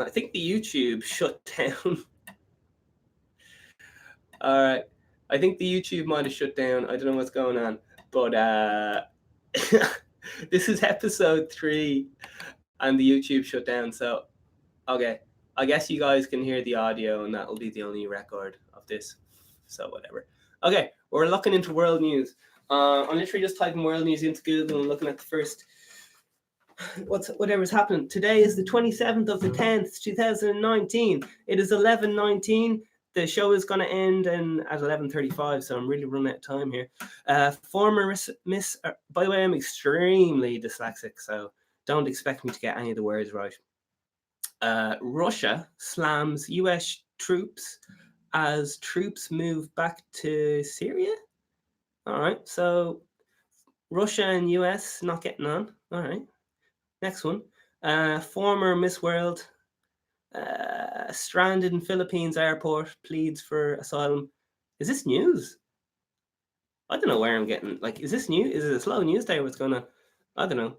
I think the YouTube shut down. All right. I think the YouTube might have shut down. I don't know what's going on. But this is episode 3 and the YouTube shut down. So, okay. I guess you guys can hear the audio and that'll be the only record of this. So, whatever. Okay. We're looking into world news. I'm literally just typing world news into Google and looking at the first... whatever's happening. Today is the 27th of the 10th, 2019. It is 11:19. The show is going to end at 11:35, so I'm really running out of time here. Former Miss... by the way, I'm extremely dyslexic, so don't expect me to get any of the words right. Russia slams US troops as troops move back to Syria. All right, so Russia and US not getting on. All right. Next one. Former Miss World stranded in Philippines airport, pleads for asylum. Is this news? I don't know where I'm getting... Like, is this news? Is it a slow news day? What's going on? I don't know.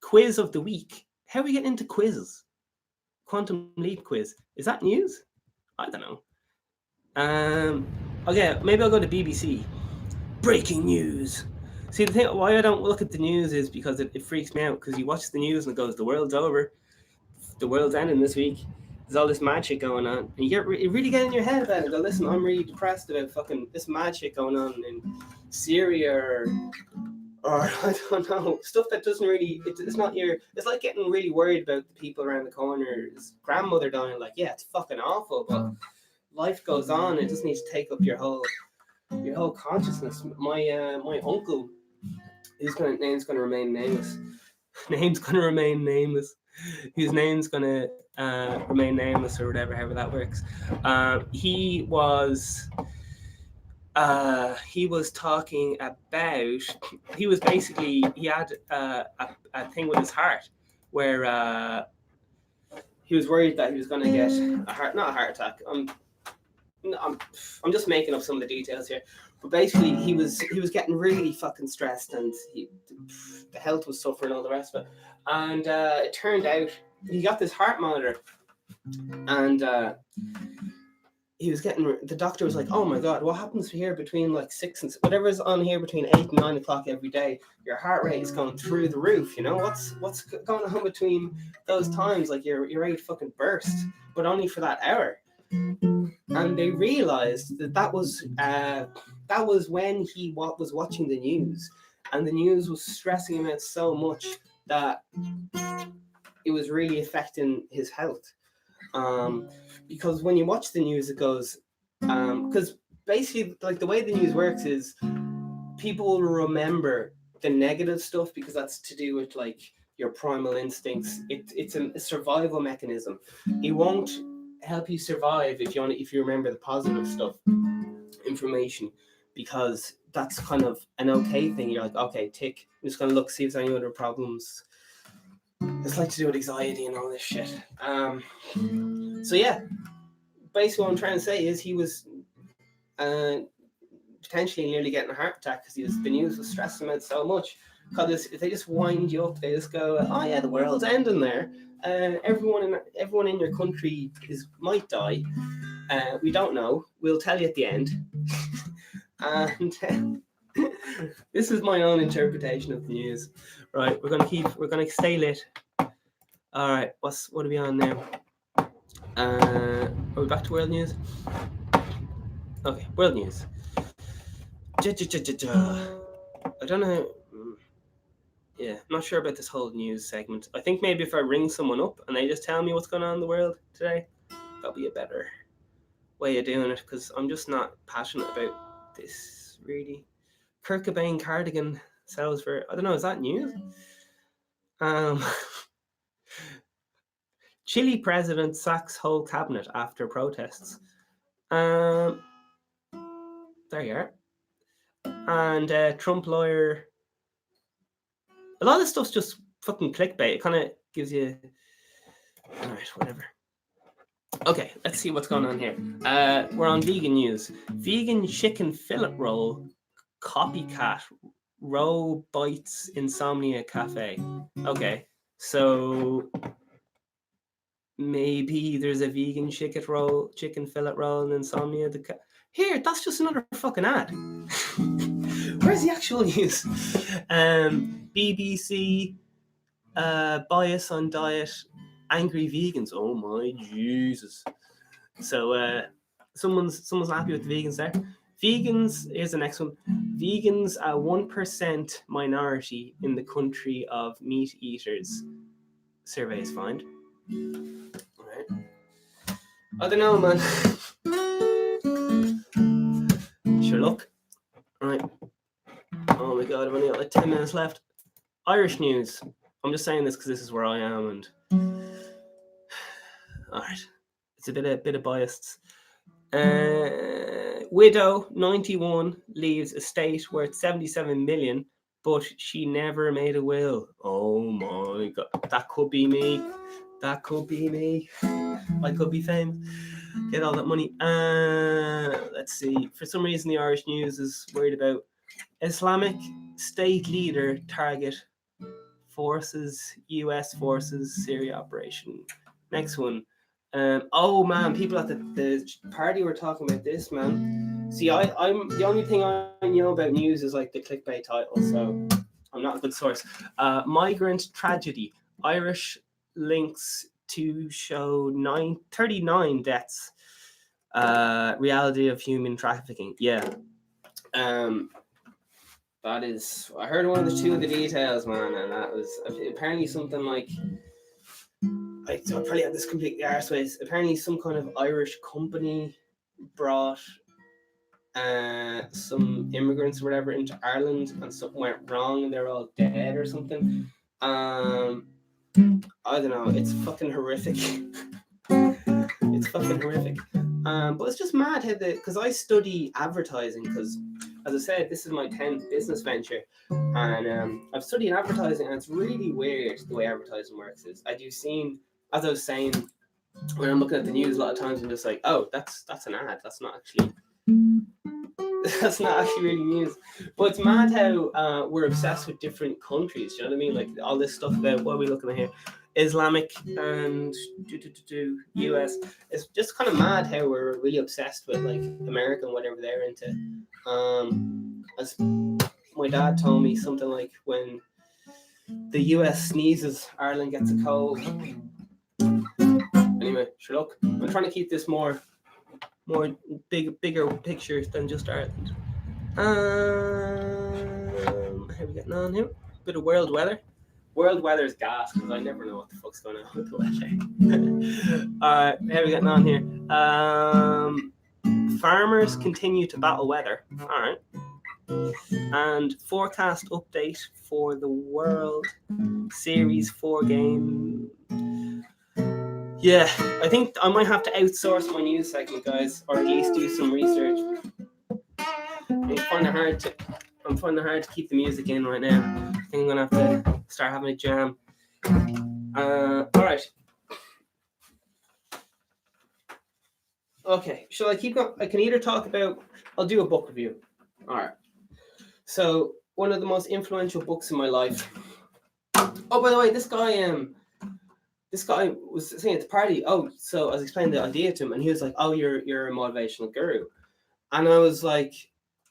Quiz of the week. How are we getting into quizzes? Quantum Leap quiz. Is that news? I don't know. Okay, maybe I'll go to BBC. Breaking news. See, the thing why I don't look at the news is because it freaks me out, because you watch the news and it goes, the world's over. The world's ending this week. There's all this mad shit going on. And you really get in your head about it. Go, listen, I'm really depressed about fucking this mad shit going on in Syria or I don't know, stuff that doesn't really, it's not your, it's like getting really worried about the people around the corner. His grandmother dying, like, yeah, it's fucking awful, but life goes on. It doesn't need to take up your whole consciousness. My uncle, his name's going to remain nameless. Name's going to remain nameless. His name's going to remain nameless or whatever, however that works. He was talking about, he had a thing with his heart where he was worried that he was going to get not a heart attack. I'm just making up some of the details here, but basically he was getting really fucking stressed, and the health was suffering, all the rest of it. And it turned out he got this heart monitor, and he was getting, the doctor was like, oh my god, what happens here between like 6 and whatever's on here between 8 and 9 o'clock every day, your heart rate is going through the roof, you know, what's going on between those times? Like your rate fucking burst, but only for that hour. And they realized that was when he was watching the news, and the news was stressing him out so much that it was really affecting his health. Because when you watch the news, it goes, because basically, like, the way the news works is people will remember the negative stuff because that's to do with like your primal instincts. It's a survival mechanism. It won't help you survive if you remember the positive stuff, information, because that's kind of an okay thing. You're like, okay, tick. I'm just gonna look, see if there's any other problems. It's like to do with anxiety and all this shit. So yeah, basically what I'm trying to say is he was potentially nearly getting a heart attack because the news was stressing him out so much. Because if they just wind you up, they just go, oh yeah, the world's ending there. Everyone in your country might die. We don't know. We'll tell you at the end. And this is my own interpretation of the news. Right, we're gonna stay lit. All right, what are we on now? Are we back to world news? Okay, world news. I don't know. Yeah, I'm not sure about this whole news segment. I think maybe if I ring someone up and they just tell me what's going on in the world today, that'll be a better way of doing it, because I'm just not passionate about this, really. Kurt Cobain cardigan sells for, I don't know, is that news? Chile president sacks whole cabinet after protests. There you are. And Trump lawyer... A lot of stuff's just fucking clickbait. It kind of gives you... All right, whatever. Okay, let's see what's going on here. We're on vegan news. Vegan chicken fillet roll, copycat, row bites insomnia cafe. Okay, so Maybe there's a vegan chicken fillet roll, and insomnia. Here, that's just another fucking ad. Where's the actual news? BBC, bias on diet, angry vegans. Oh my Jesus! So someone's happy with the vegans there. Vegans, here's the next one. Vegans are 1% minority in the country of meat eaters. Surveys find. Right. I don't know, man. Sure, look. Right. Oh my god, I've only got like 10 minutes left. Irish news. I'm just saying this because this is where I am, and alright. It's a bit of biased. Widow 91 leaves estate worth 77 million, but she never made a will. Oh my god, that could be me. That could be me. I could be famous. Get all that money. Let's see. For some reason, the Irish News is worried about Islamic State leader target forces, US forces, Syria operation. Next one. Oh man, people at the party were talking about this, man. See, I'm the only thing I know about news is like the clickbait title, so I'm not a good source. Migrant tragedy. Irish links to show 39 deaths. Reality of human trafficking. Yeah. That is, I heard one of the two of the details, man, and that was apparently something like, I probably had this completely arseways. Apparently, some kind of Irish company brought some immigrants or whatever into Ireland, and something went wrong, and they're all dead or something. I don't know. It's fucking horrific. It's fucking horrific. But it's just mad how because I study advertising, because as I said, this is my 10th business venture, and I've studied advertising, and it's really weird the way advertising works. Is as I was saying, when I'm looking at the news, a lot of times I'm just like, oh, that's an ad. That's not actually really news. But it's mad how we're obsessed with different countries. You know what I mean? Like all this stuff about what are we looking at here? Islamic and US. It's just kind of mad how we're really obsessed with like America and whatever they're into. As my dad told me, something like when the US sneezes, Ireland gets a cold. Anyway, sure, look, I'm trying to keep this more bigger picture than just Ireland. How are we getting on here? Bit of world weather. World weather is gas because I never know what the fuck's going on with the weather. Alright, how are we getting on here? Farmers continue to battle weather. Alright. And forecast update for the World Series 4 game. Yeah, I think I might have to outsource my news segment, guys, or at least do some research. I'm finding it hard to keep the music in right now. I think I'm gonna have to start having a jam. All right. Okay. Shall I keep going? I can either talk about. I'll do a book review. All right. So one of the most influential books in my life. Oh, by the way, this guy was saying at the party. Oh, so I was explaining the idea to him, and he was like, "Oh, you're a motivational guru," and I was like,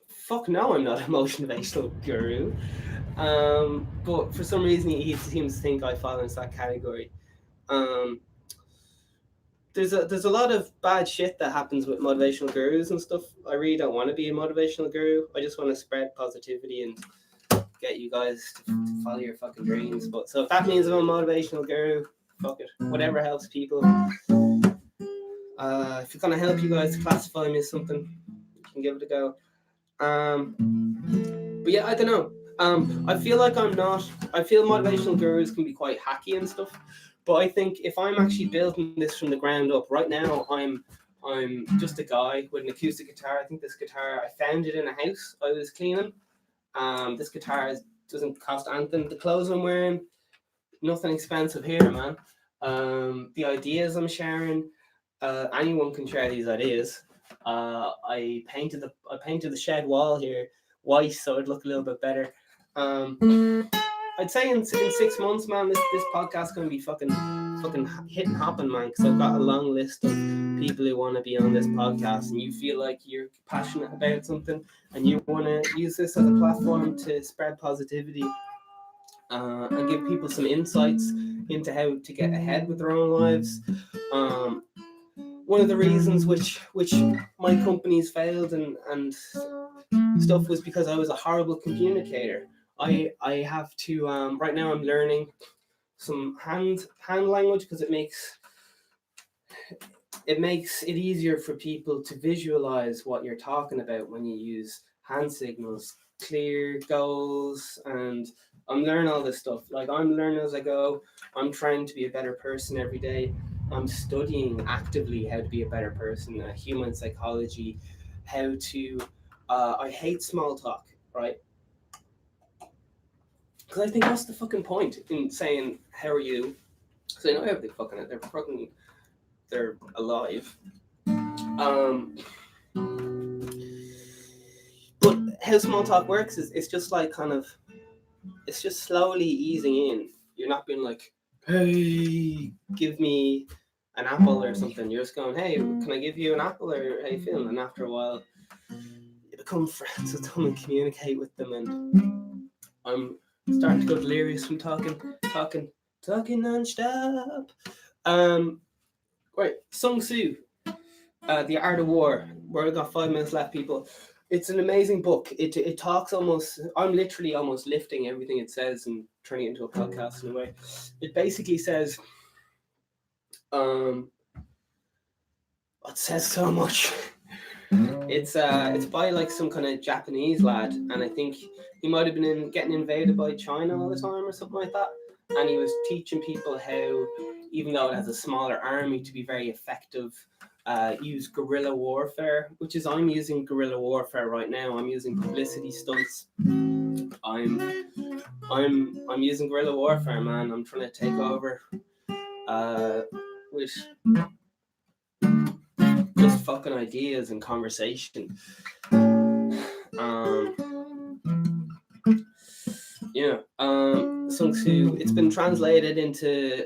"Fuck no, I'm not a motivational guru." But for some reason, he seems to think I fall into that category. There's a lot of bad shit that happens with motivational gurus and stuff. I really don't want to be a motivational guru. I just want to spread positivity and get you guys to follow your fucking dreams. But so if that means I'm a motivational guru, fuck it. Whatever helps people. If it's gonna help you guys to classify me as something, you can give it a go. But yeah, I don't know. I feel like I feel motivational gurus can be quite hacky and stuff. But I think if I'm actually building this from the ground up, right now I'm just a guy with an acoustic guitar. I think this guitar, I found it in a house I was cleaning. This guitar doesn't cost anything. The clothes I'm wearing, nothing expensive here, man. The ideas I'm sharing, anyone can share these ideas. I painted the shed wall here white so it'd look a little bit better. I'd say in 6 months, man, this podcast's gonna be fucking fucking hit and hopping, man, because I've got a long list of people who want to be on this podcast, and you feel like you're passionate about something and you want to use this as a platform to spread positivity and give people some insights into how to get ahead with their own lives. One of the reasons which my companies failed and stuff was because I was a horrible communicator. I have to right now I'm learning some hand language because it makes it easier for people to visualize what you're talking about when you use hand signals, clear goals, and I'm learning all this stuff. Like, I'm learning as I go. I'm trying to be a better person every day. I'm studying actively how to be a better person, human psychology, how to I hate small talk, right? Because I think that's the fucking point in saying how are you, because I know how they fucking they're alive. But how small talk works is it's just like kind of, it's just slowly easing in. You're not being like, hey, give me an apple or something. You're just going, hey, can I give you an apple, or how you feeling? And after a while, you become friends with them and communicate with them. And I'm starting to go delirious from talking non-stop. Right, Sun Tzu, The Art of War. We've got 5 minutes left, people. It's an amazing book. It talks almost, I'm literally almost lifting everything it says and turning it into a podcast in a way. It basically says, it says so much. It's by like some kind of Japanese lad, and I think he might have been getting invaded by China all the time or something like that. And he was teaching people how, even though it has a smaller army, to be very effective. Use guerrilla warfare, which is, I'm using guerrilla warfare right now. I'm using publicity stunts. I'm using guerrilla warfare, man. I'm trying to take over with just fucking ideas and conversation. Sun Tzu, it's been translated into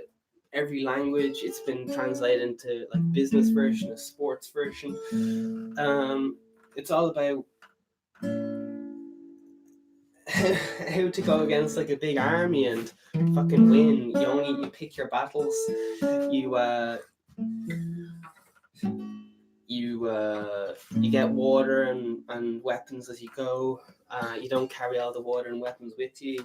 every language. It's been translated into like business version, a sports version. It's all about how to go against like a big army and fucking win. You pick your battles. You get water and weapons as you go. You don't carry all the water and weapons with you.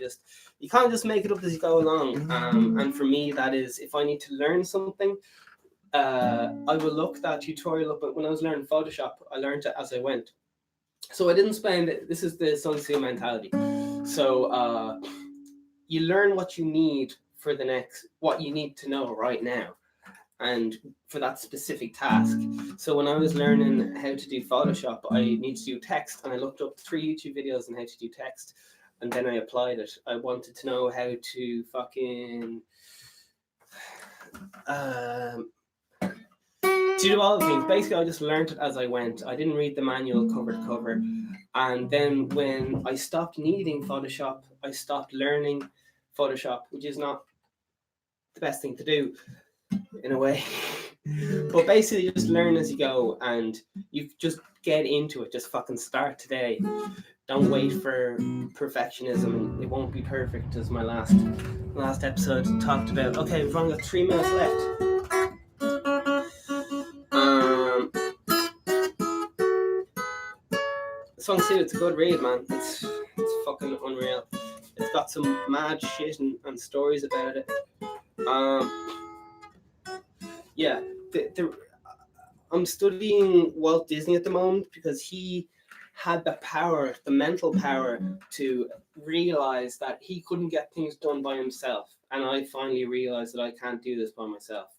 You can't just make it up as you go along. And for me, that is, if I need to learn something, I will look that tutorial up. But when I was learning Photoshop, I learned it as I went. So I didn't spend. This is the Sun Tzu mentality. So you learn what you need for the next, what you need to know right now, and for that specific task. So when I was learning how to do Photoshop, I need to do text, and I looked up 3 YouTube videos on how to do text, and then I applied it. I wanted to know how to fucking do all the things. Basically, I just learned it as I went. I didn't read the manual cover to cover. And then when I stopped needing Photoshop, I stopped learning Photoshop, which is not the best thing to do in a way. But basically, just learn as you go, and you just get into it. Just fucking start today. Don't wait for perfectionism, and it won't be perfect, as my last episode talked about. Okay, we've only got 3 minutes left. Sun Tzu, it's a good read, man. It's fucking unreal. It's got some mad shit and stories about it. Yeah, I'm studying Walt Disney at the moment because he had the power, the mental power, to realize that he couldn't get things done by himself. And I finally realized that I can't do this by myself.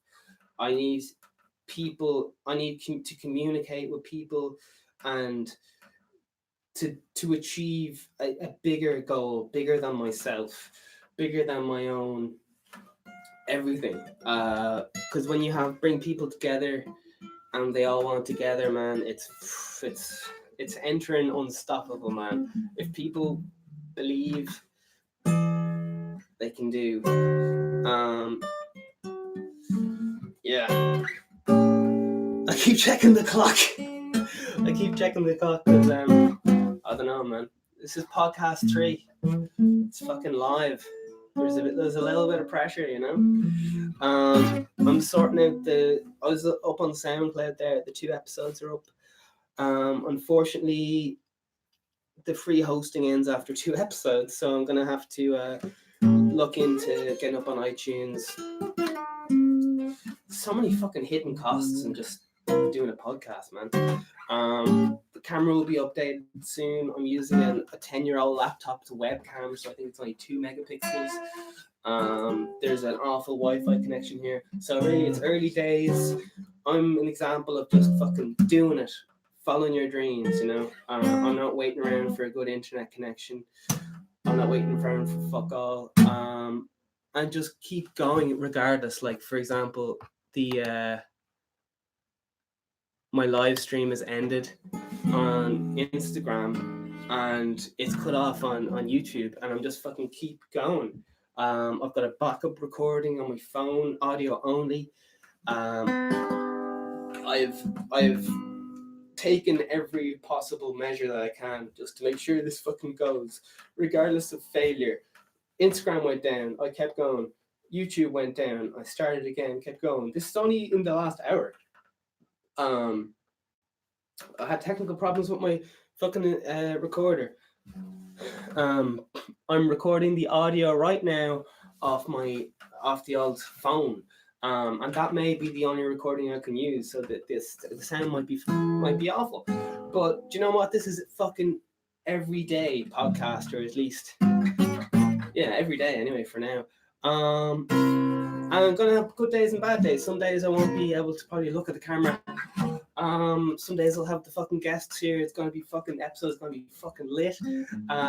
I need people, I need to communicate with people and to achieve a bigger goal, bigger than myself, bigger than my own everything. Because when you bring people together and they all want together, man, it's entering unstoppable, man. If people believe, they can do. Yeah. I keep checking the clock. Because I don't know, man. This is podcast 3. It's fucking live. There's a little bit of pressure, you know. I'm sorting out I was up on SoundCloud there. The 2 episodes are up. Unfortunately, the free hosting ends after 2 episodes, so I'm gonna have to look into getting up on iTunes. So many fucking hidden costs and just doing a podcast, man. The camera will be updated soon. I'm using a 10-year-old laptop to webcam, so I think it's only 2 megapixels. There's an awful Wi-Fi connection here, so really it's early days. I'm an example of just fucking doing it, following your dreams, you know. I'm not waiting around for a good internet connection. I'm not waiting around for fuck all. And just keep going regardless. Like, for example, my live stream has ended on Instagram and it's cut off on YouTube, and I'm just fucking keep going. I've got a backup recording on my phone, audio only. I've taken every possible measure that I can just to make sure this fucking goes, regardless of failure. Instagram went down, I kept going. YouTube went down, I started again, kept going. This is only in the last hour. I had technical problems with my fucking recorder. I'm recording the audio right now off the old phone. And that may be the only recording I can use, so that the sound might be awful. But do you know what? This is fucking everyday podcast, or at least every day anyway for now. I'm gonna have good days and bad days. Some days I won't be able to probably look at the camera. Some days I'll have the fucking guests here. It's gonna be fucking episodes, gonna be fucking lit.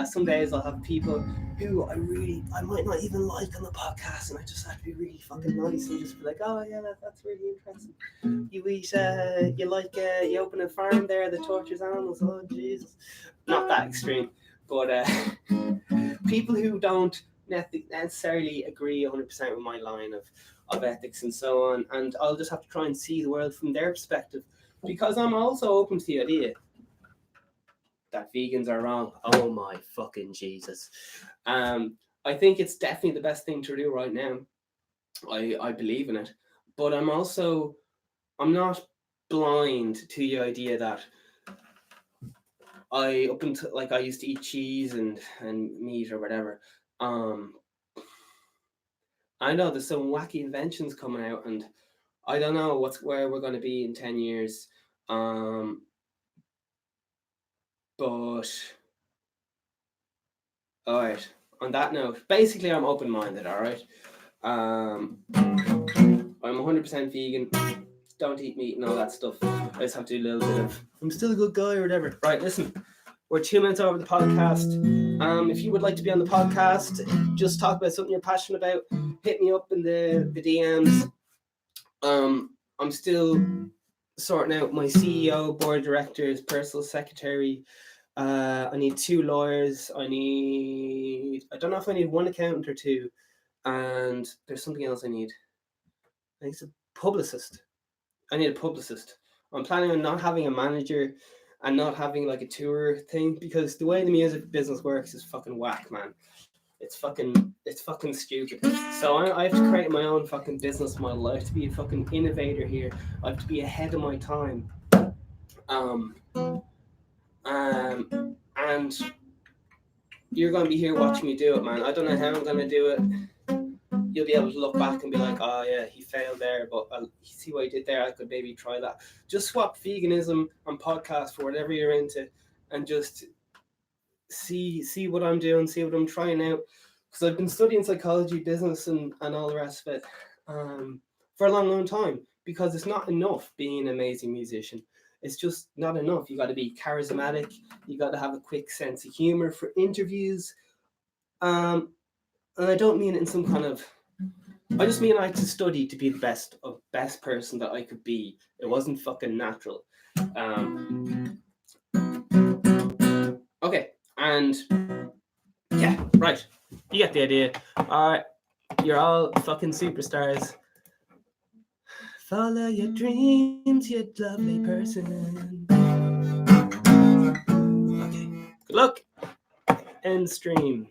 Some days I'll have people who I might not even like on the podcast, and I just have to be really fucking nice and just be like, oh yeah, that's really interesting. You eat, you open a farm there that tortures animals. Oh Jesus, not that extreme, but people who don't necessarily agree 100% with my line of ethics and so on, and I'll just have to try and see the world from their perspective, because I'm also open to the idea that vegans are wrong. Oh my fucking Jesus. I think it's definitely the best thing to do right now. I believe in it, but I'm not blind to the idea that I used to eat cheese and meat or whatever. I know there's some wacky inventions coming out, and I don't know where we're going to be in 10 years. But all right. On that note, basically, I'm open-minded. All right. I'm 100% vegan. Don't eat meat and all that stuff. I just have to do a little bit of, I'm still a good guy or whatever. Right. Listen, we're 2 minutes over the podcast. If you would like to be on the podcast, just talk about something you're passionate about, hit me up in the DMs. I'm still sorting out my CEO, board of directors, personal secretary. I need 2 lawyers. I don't know if I need 1 accountant or 2. And there's something else I need. I think it's a publicist. I need a publicist. I'm planning on not having a manager and not having like a tour thing, because the way the music business works is fucking whack, man. It's fucking stupid. So I have to create my own fucking business model. I have to be a fucking innovator here. I have to be ahead of my time. And you're going to be here watching me do it, man. I don't know how I'm going to do it. You'll be able to look back and be like, oh yeah, he failed there, but see what he did there. I could maybe try that. Just swap veganism and podcast for whatever you're into, and just see what I'm doing, see what I'm trying out. Because I've been studying psychology, business, and all the rest of it for a long time. Because it's not enough being an amazing musician. It's just not enough. You got to be charismatic. You got to have a quick sense of humor for interviews. And I don't mean it in some kind of, I just mean I had to study to be the best person that I could be. It wasn't fucking natural. Okay, and yeah, right. You get the idea. All right, you're all fucking superstars. Follow your dreams, you lovely person. Okay. Good luck. End stream.